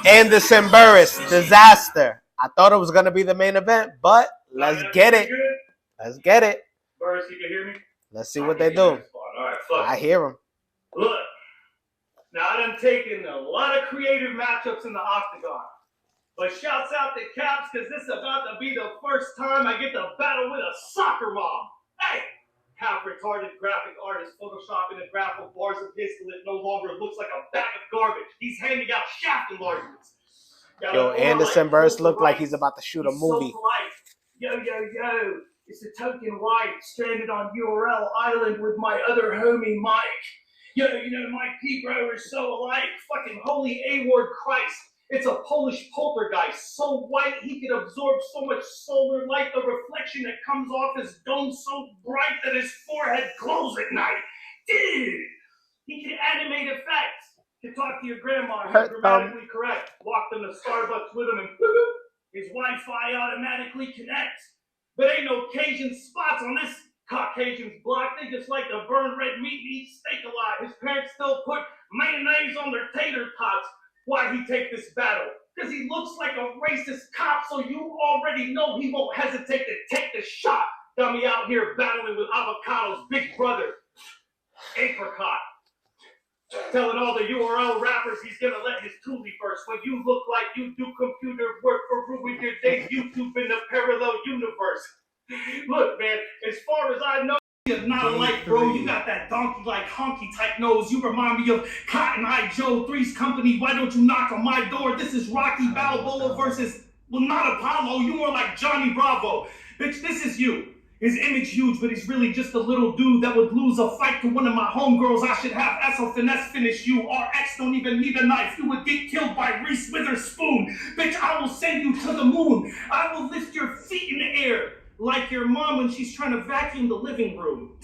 Anderson Burrus, Dizaster. I thought it was going to be the main event, but let's get it. Let's get it. Burrus, you can hear me? Let's see what they do. All right, fuck. I hear them. Look, now I done taken a lot of creative matchups in the octagon. But shouts out to Caps, because this is about to be the first time I get to battle with a soccer mom. Hey! Half retarded graphic artist photoshopping the graphic bars of his till it no longer looks like a bag of garbage. He's handing out shaft enlargements. Yo, Anderson Burrus looked like he's about to shoot a movie. Yo, it's the token white stranded on URL Island with my other homie Mike. Yo, you know, my P-bro is so alike. Fucking holy A-word Christ. It's a Polish poltergeist, so white he could absorb so much solar light, the reflection that comes off his dome so bright that his forehead glows at night. Dude, he can animate effects. Can talk to your grandma, he's grammatically correct. Walk them to Starbucks with him and his Wi-Fi automatically connects. But ain't no Cajun spots on this Caucasian's block. They just like to burn red meat and eat steak alive. His parents still put mayonnaise on their tater tots. Why he take this battle? Because he looks like a racist cop, so you already know he won't hesitate to take the shot. Dummy out here battling with Avocado's big brother, Apricot. Telling all the URL rappers he's gonna let his toolie first. When you look like you do computer work for ruin your days, YouTube in the parallel universe. Look, man, as far as I know, is not alike, bro. You got that donkey-like honky type nose. You remind me of Cotton Eye Joe, Three's Company. Why don't you knock on my door? This is Rocky Balboa versus, well, not Apollo. You more like Johnny Bravo. Bitch, this is you. His image huge, but he's really just a little dude that would lose a fight to one of my homegirls. I should have Essel Finesse finish you. RX don't even need a knife. You would get killed by Reese Witherspoon. Bitch, I will send you to the moon. I will lift your feet in the air. Like your mom when she's trying to vacuum the living room.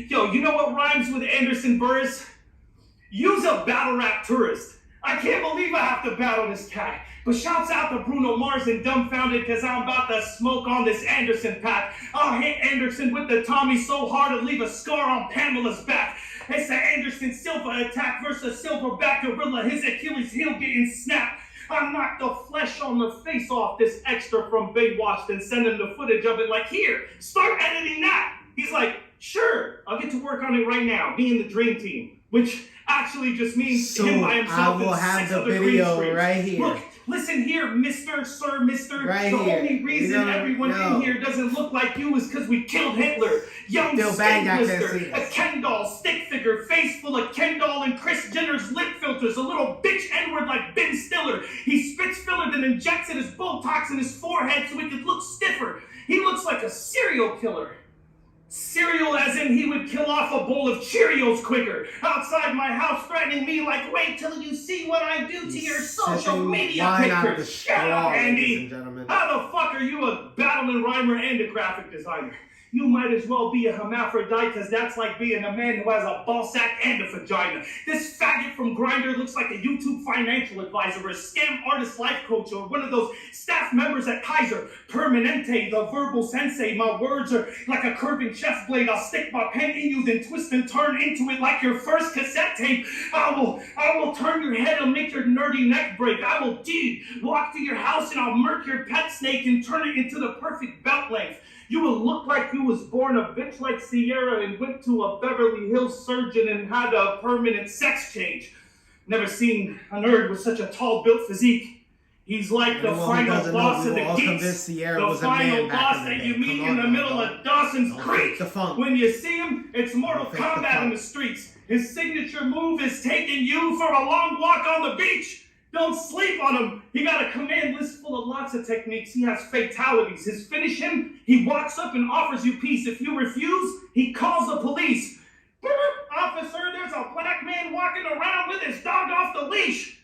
Yo, you know what rhymes with Anderson Burrus? Use a battle rap tourist. I can't believe I have to battle this cat. But shouts out to Bruno Mars and Dumbfounded because I'm about to smoke on this Anderson pack. I'll hit Anderson with the Tommy so hard to leave a scar on Pamela's back. It's the Anderson Silva attack versus Silverback Gorilla. His Achilles heel getting snapped. I knocked the flesh on the face off this extra from Baywatch, then send him the footage of it like, here, start editing that. He's like, sure, I'll get to work on it right now, me and the Dream Team, which actually just means him by himself. I will have the video right here. Look, listen here, Mr. Sir, Mr. Right the here. only reason everyone in here doesn't look like you is because we killed Hitler. Young Steak Blister, a Ken doll, stick figure, face full of Ken doll and Kris Jenner's lip filters, a little bitch N-word like Ben Stiller. He spits filler then injects it his Botox in his forehead so he could look stiffer. He looks like a serial killer. Cereal as in he would kill off a bowl of Cheerios quicker. Outside my house threatening me like, wait till you see what I do to your social media pictures. Shut up, Andy. How the fuck are you a battling rhymer and a graphic designer? You might as well be a hermaphrodite because that's like being a man who has a ball sack and a vagina. This faggot from Grindr looks like a YouTube financial advisor, a scam artist life coach, or one of those staff members at Kaiser. Permanente, the verbal sensei. My words are like a curving chef blade. I'll stick my pen in you, then twist and turn into it like your first cassette tape. I will turn your head and make your nerdy neck break. I will walk to your house and I'll murk your pet snake and turn it into the perfect belt length. You will look like you was born a bitch like Sierra and went to a Beverly Hills surgeon and had a permanent sex change. Never seen a nerd with such a tall-built physique. He's like the final boss of the geeks. The final boss that you meet in the middle of Dawson's Creek. When you see him, it's Mortal Kombat in the streets. His signature move is taking you for a long walk on the beach. Don't sleep on him. He got a command list full of lots of techniques. He has fatalities. His finish him, he walks up and offers you peace. If you refuse, he calls the police. Officer, there's a black man walking around with his dog off the leash.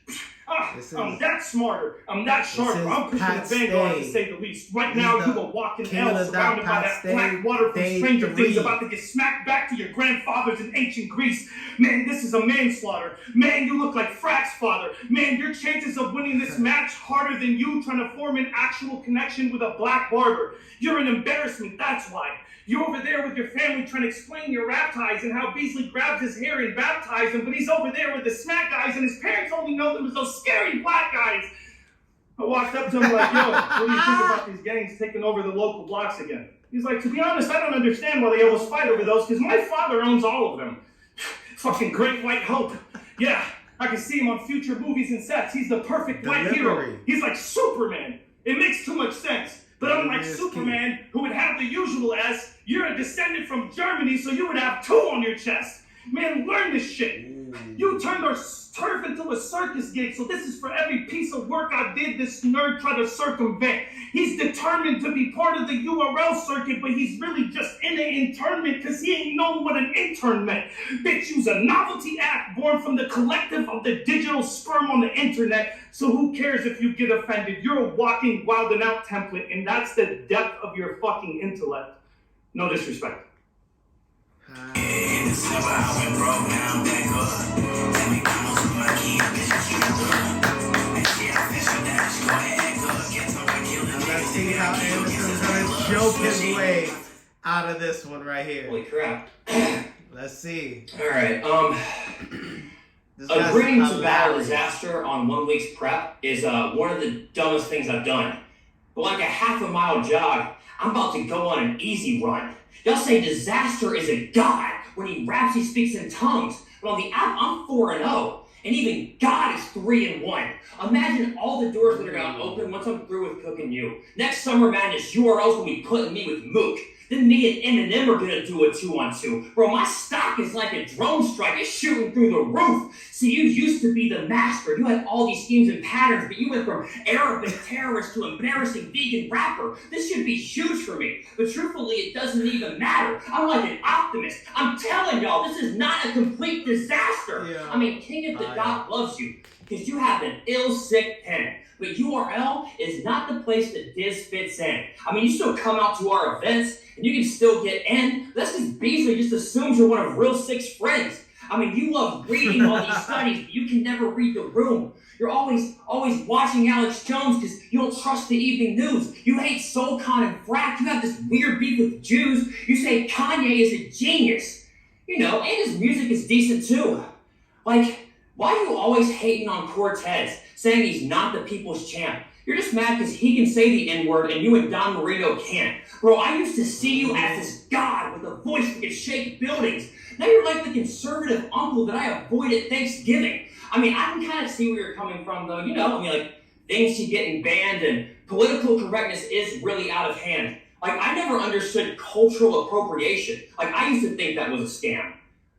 I'm that smarter. I'm that sharper. I'm pushing the vanguard to say the least. Right now, you a walking hell surrounded by that black water from Stranger Things about to get smacked back to your grandfathers in ancient Greece. Man, this is a manslaughter. Man, you look like Frack's father. Man, your chances of winning this match harder than you trying to form an actual connection with a black barber. You're an embarrassment, that's why. You over there with your family trying to explain your rap ties and how Beasley grabs his hair and baptized him, but he's over there with the smack guys and his parents only know them as those scary black guys. I walked up to him like, yo, what do you think about these gangs taking over the local blocks again? He's like, to be honest, I don't understand why they always fight over those, because my father owns all of them. Fucking Great White Hope. Yeah, I can see him on future movies and sets. He's the perfect white hero. He's like Superman. It makes too much sense. But unlike Superman, who would have the usual S, you're a descendant from Germany, so you would have 2 on your chest. Man, learn this shit. You turned our turf into a circus gig, so this is for every piece of work I did this nerd tried to circumvent. He's determined to be part of the URL circuit, but he's really just in the internment because he ain't known what an intern meant. Bitch, you's a novelty act born from the collective of the digital sperm on the internet, so who cares if you get offended? You're a walking wild and out template, and that's the depth of your fucking intellect. No disrespect. Let's see how Anderson's gonna joke his way out of this one right here. Holy crap. Let's see. Alright, agreeing to battle Dizaster on 1 week's prep is one of the dumbest things I've done. But like a half-a-mile jog, I'm about to go on an easy run. Y'all say Dizaster is a god. When he raps, he speaks in tongues. But on the app, I'm 4-0. And even God is 3-1. Imagine all the doors that are gonna open once I'm through with cooking you. Next Summer Madness, URL's gonna be putting me with Mook. Then me and Eminem are gonna do a 2-on-2. Bro, my stock is like a drone strike. It's shooting through the roof. See, you used to be the master. You had all these schemes and patterns, but you went from Arabic terrorist to embarrassing vegan rapper. This should be huge for me. But truthfully, it doesn't even matter. I'm like an optimist. I'm telling y'all, this is not a complete disaster. Yeah. I mean, King of the Dot loves you because you have an ill, sick pen. But URL is not the place that Diz fits in. I mean, you still come out to our events, and you can still get in. That's because Beasley just assumes you're one of Real Sick's friends. I mean, you love reading all these studies, but you can never read the room. You're always watching Alex Jones because you don't trust the evening news. You hate SoulCon and Frack. You have this weird beef with Jews. You say Kanye is a genius. You know, and his music is decent too. Like, why are you always hating on Cortez, saying he's not the people's champ? You're just mad because he can say the N-word and you and Don Marino can't. Bro, I used to see you as this god with a voice that could shake buildings. Now you're like the conservative uncle that I avoid at Thanksgiving. I mean, I can kind of see where you're coming from, though. You know, I mean, like, things keep getting banned and political correctness is really out of hand. Like, I never understood cultural appropriation. Like, I used to think that was a scam.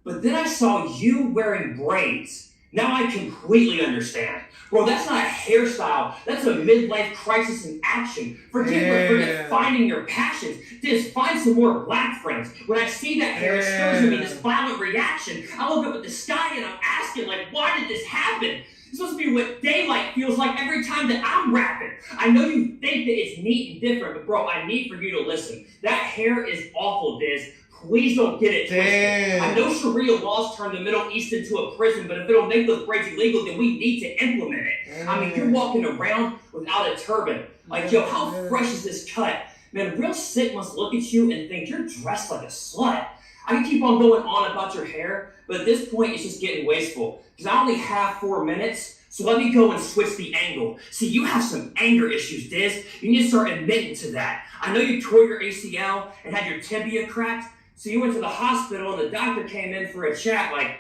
But then I saw you wearing braids. Now I completely understand. Bro, that's not a hairstyle. That's a midlife crisis in action. Forget finding your passions. Just find some more black friends. When I see that hair, it stirs in me this violent reaction. I look up at the sky and I'm asking, like, why did this happen? It's supposed to be what daylight feels like every time that I'm rapping. I know you think that it's neat and different, but bro, I need for you to listen. That hair is awful, Diz. Please don't get it twisted. I know Sharia laws turn the Middle East into a prison, but if it'll make those braids illegal, then we need to implement it. I mean, you're walking around without a turban. Like, yo, how fresh is this cut? Man, Real Sick must look at you and think you're dressed like a slut. I can keep on going on about your hair, but at this point, it's just getting wasteful. Because I only have 4 minutes, so let me go and switch the angle. See, you have some anger issues, Diz. You need to start admitting to that. I know you tore your ACL and had your tibia cracked, so you went to the hospital and the doctor came in for a chat like,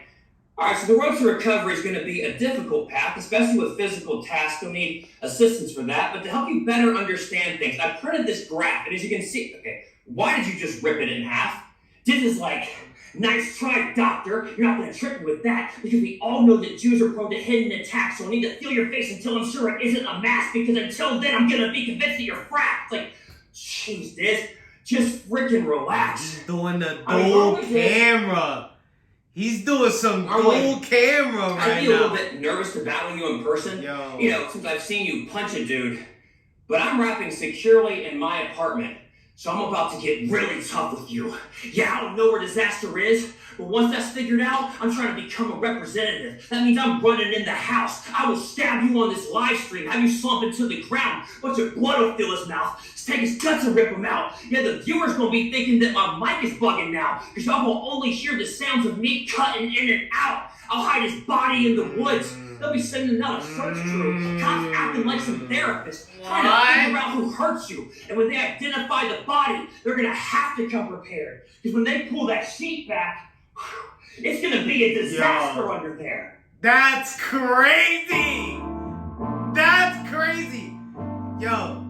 all right, so the road to recovery is going to be a difficult path, especially with physical tasks. You'll need assistance for that. But to help you better understand things, I printed this graph. And as you can see, okay, why did you just rip it in half? This is like, nice try, doctor. You're not going to trick me with that because we all know that Jews are prone to hidden attacks. So I need to feel your face until I'm sure it isn't a mask because until then I'm going to be convinced that you're fracked. It's like, jeez, this. Just freaking relax. He's doing the dual camera. He's doing some dual camera right now. I'd be a little bit nervous to battle you in person. Yo. You know, since I've seen you punch a dude. But I'm rapping securely in my apartment. So I'm about to get really tough with you. Yeah, I don't know where Dizaster is, but once that's figured out, I'm trying to become a representative. That means I'm running in the house. I will stab you on this live stream, have you slump into the ground. Bunch of blood will fill his mouth. Just take his guts and rip him out. Yeah, the viewers gonna be thinking that my mic is bugging now, because y'all will only hear the sounds of me cutting in and out. I'll hide his body in the woods. They'll be sending out a search crew, cops acting like some therapists, trying to figure out who hurts you. And when they identify the body, they're gonna have to come prepared. Because when they pull that sheet back, it's gonna be a disaster under there. That's crazy! That's crazy! Yo.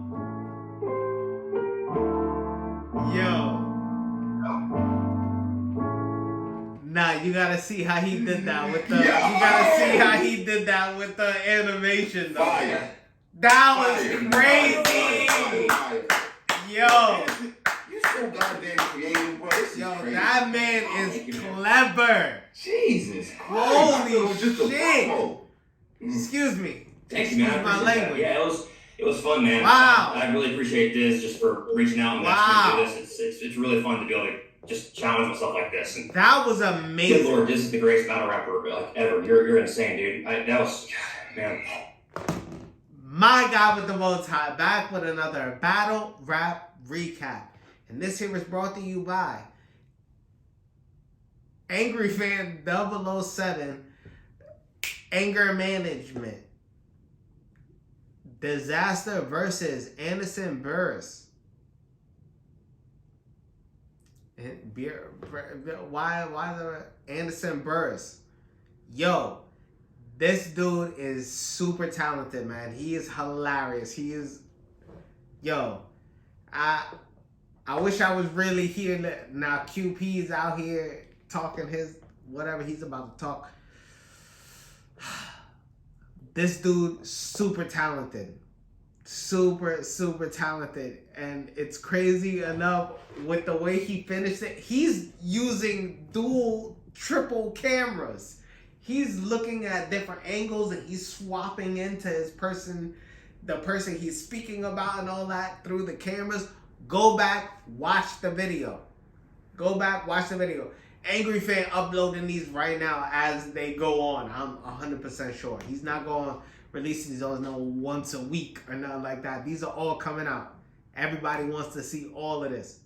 Nah, you gotta see how he did that with the. You gotta see how he did that with the animation, though. Fire. That was crazy. Yo, You so goddamn creative, bro. This is yo, crazy. that man is clever. Jesus Christ. Holy It was just a shit. promo. Excuse me. Thanks, man. Excuse I my appreciate that. language. Yeah, it was fun, man. Wow. I really appreciate this just for reaching out and asking me to do this. It's really fun to be able to just challenge myself like this. And That was good amazing. Lord, this is the greatest battle rapper like ever. You're insane, dude. That was, man. My God with the Most High, back with another battle rap recap. And this here is brought to you by ANGRYFAN007, Anger Management, Dizaster versus Burrus. Why the Burrus? Yo, this dude is super talented, man. He is hilarious. He is, yo, I wish I was really here now. QP's out here talking his whatever he's about to talk. This dude super talented. Super talented, and it's crazy enough with the way he finished it. He's using triple cameras. He's looking at different angles and he's swapping into the person he's speaking about and all that through the cameras. Go back, watch the video. Angry Fan uploading these right now as they go on. I'm 100% sure. He's not going to release these once a week or nothing like that. These are all coming out. Everybody wants to see all of this.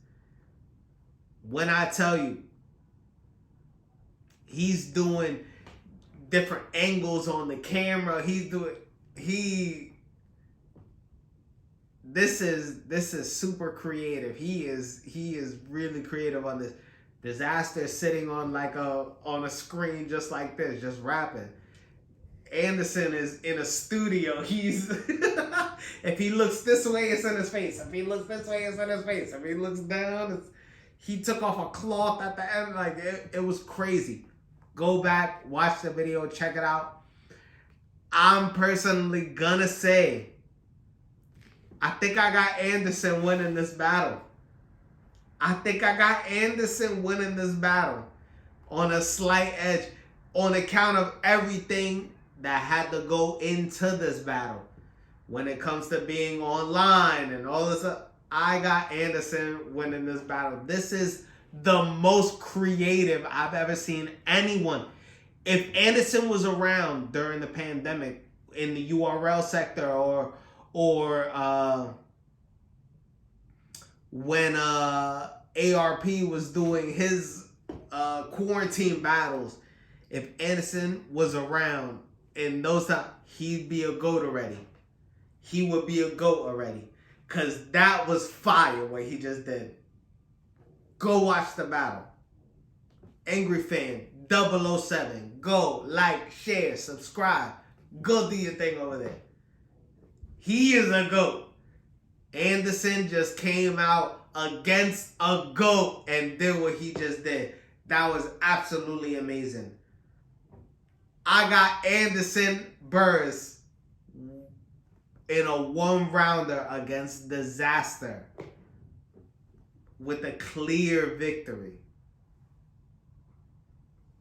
When I tell you, he's doing different angles on the camera. This is super creative. He is really creative on this. Dizaster sitting on on a screen just like this, just rapping. Anderson is in a studio. He's if he looks this way, it's in his face. If he looks this way, it's in his face. If he looks down, he took off a cloth at the end. Like it was crazy. Go back, watch the video, check it out. I'm personally gonna say, I think I got Anderson winning this battle. On a slight edge, on account of everything that had to go into this battle. When it comes to being online and all this stuff, I got Anderson winning this battle. This is the most creative I've ever seen anyone. If Anderson was around during the pandemic in the URL sector or when ARP was doing his quarantine battles, if Anderson was around in those times, he'd be a GOAT already. He would be a GOAT already. Because that was fire what he just did. Go watch the battle. ANGRYFAN007. Go, like, share, subscribe. Go do your thing over there. He is a GOAT. Anderson just came out against a GOAT and did what he just did. That was absolutely amazing. I got Anderson Burrus in a one-rounder against Dizaster with a clear victory.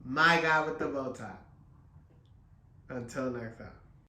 My God with the bow tie. Until next time.